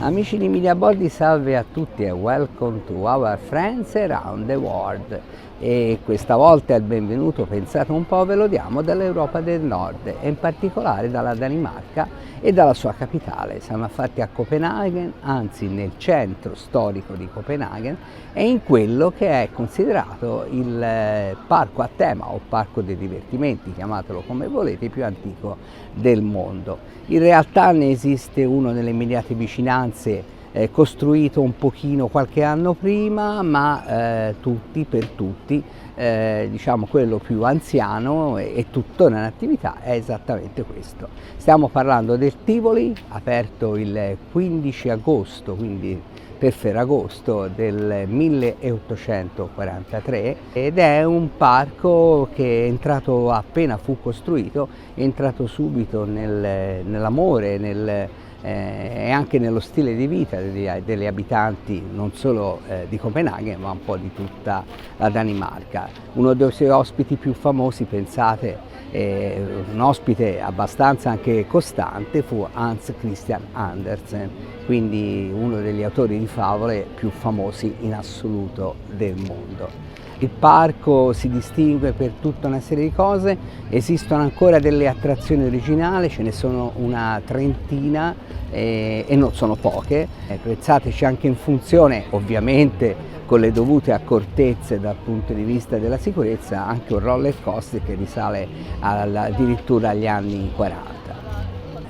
Amici di Media Body, salve a tutti e welcome to our friends around the world. E questa volta il benvenuto, pensate un po', ve lo diamo dall'Europa del Nord e in particolare dalla Danimarca e dalla sua capitale. Siamo affatti a Copenaghen, anzi nel centro storico di Copenaghen e in quello che è considerato il parco a tema o parco dei divertimenti, chiamatelo come volete, più antico del mondo. In realtà ne esiste uno nelle immediate vicinanze costruito un pochino qualche anno prima, ma per tutti, diciamo quello più anziano e tuttora in attività è esattamente questo. Stiamo parlando del Tivoli, aperto il 15 agosto, quindi per Ferragosto del 1843, ed è un parco che è entrato appena fu costruito, è entrato subito nell'amore, e anche nello stile di vita degli abitanti non solo di Copenaghen ma un po' di tutta la Danimarca. Uno dei suoi ospiti più famosi, pensate, un ospite abbastanza anche costante, fu Hans Christian Andersen, quindi uno degli autori di favole più famosi in assoluto del mondo. Il parco si distingue per tutta una serie di cose, esistono ancora delle attrazioni originali, ce ne sono una trentina e non sono poche. Pensateci anche in funzione, ovviamente con le dovute accortezze dal punto di vista della sicurezza, anche un roller coaster che risale addirittura agli anni 40.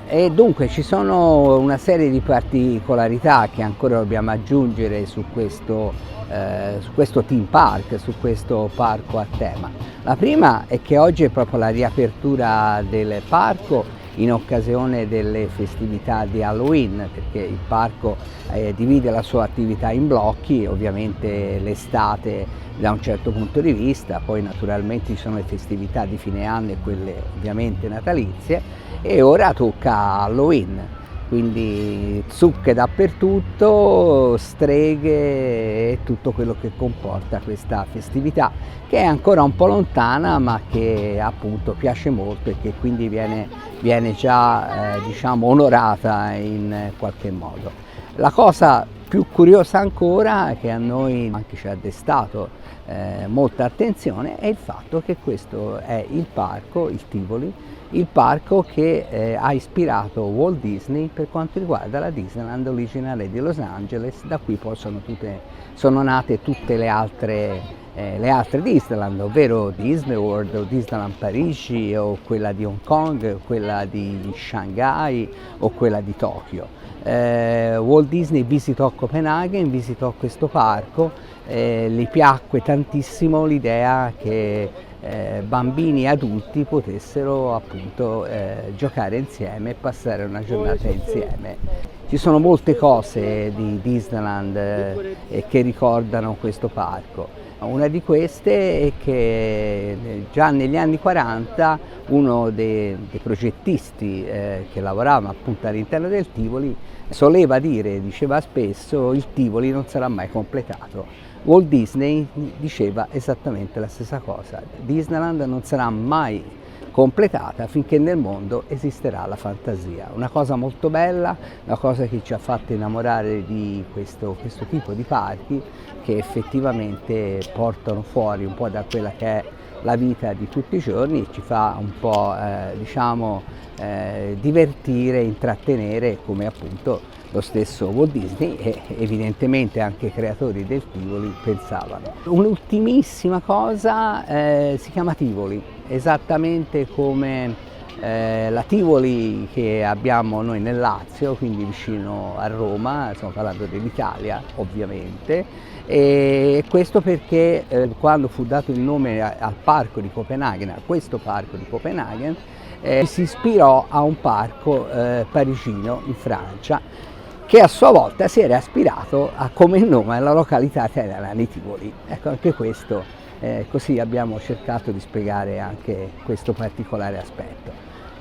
E dunque ci sono una serie di particolarità che ancora dobbiamo aggiungere su questo theme park, su questo parco a tema. La prima è che oggi è proprio la riapertura del parco in occasione delle festività di Halloween, perché il parco divide la sua attività in blocchi, ovviamente l'estate da un certo punto di vista, poi naturalmente ci sono le festività di fine anno e quelle ovviamente natalizie, e ora tocca Halloween. Quindi zucche dappertutto, streghe e tutto quello che comporta questa festività, che è ancora un po' lontana ma che appunto piace molto e che quindi viene già diciamo onorata in qualche modo. La cosa più curiosa ancora, che a noi anche ci ha destato molta attenzione, è il fatto che questo è il parco, il Tivoli, il parco che ha ispirato Walt Disney per quanto riguarda la Disneyland originale di Los Angeles. Da qui poi sono nate tutte le altre Disneyland, ovvero Disney World o Disneyland Parigi o quella di Hong Kong, o quella di Shanghai o quella di Tokyo. Walt Disney visitò Copenaghen, visitò questo parco, gli piacque tantissimo l'idea che bambini e adulti potessero appunto giocare insieme e passare una giornata insieme. Ci sono molte cose di Disneyland che ricordano questo parco. Una di queste è che già negli anni 40 uno dei progettisti che lavorava appunto all'interno del Tivoli diceva spesso: il Tivoli non sarà mai completato. Walt Disney diceva esattamente la stessa cosa: Disneyland non sarà mai completata finché nel mondo esisterà la fantasia. Una cosa molto bella, una cosa che ci ha fatto innamorare di questo tipo di parchi, che effettivamente portano fuori un po' da quella che è la vita di tutti i giorni e ci fa un po' divertire, intrattenere, come appunto lo stesso Walt Disney e evidentemente anche i creatori del Tivoli pensavano. Un'ultimissima cosa, si chiama Tivoli, esattamente come la Tivoli che abbiamo noi nel Lazio, quindi vicino a Roma, stiamo parlando dell'Italia ovviamente, e questo perché quando fu dato il nome al parco di Copenaghen, a questo parco di Copenaghen, si ispirò a un parco parigino in Francia, che a sua volta si era ispirato come nome alla località italiana di Tivoli. Ecco, anche questo, così abbiamo cercato di spiegare anche questo particolare aspetto.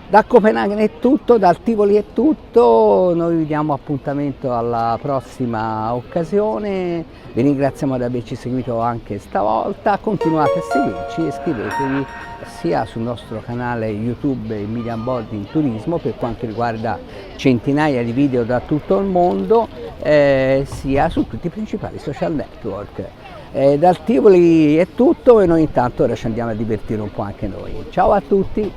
Da Copenaghen è tutto, dal Tivoli è tutto, noi vi diamo appuntamento alla prossima occasione, vi ringraziamo di averci seguito anche stavolta, continuate a seguirci e iscrivetevi sia sul nostro canale YouTube Emilian Boldin Turismo per quanto riguarda centinaia di video da tutto il mondo, sia su tutti i principali social network. Dal Tivoli è tutto e noi intanto ora ci andiamo a divertire un po' anche noi. Ciao a tutti!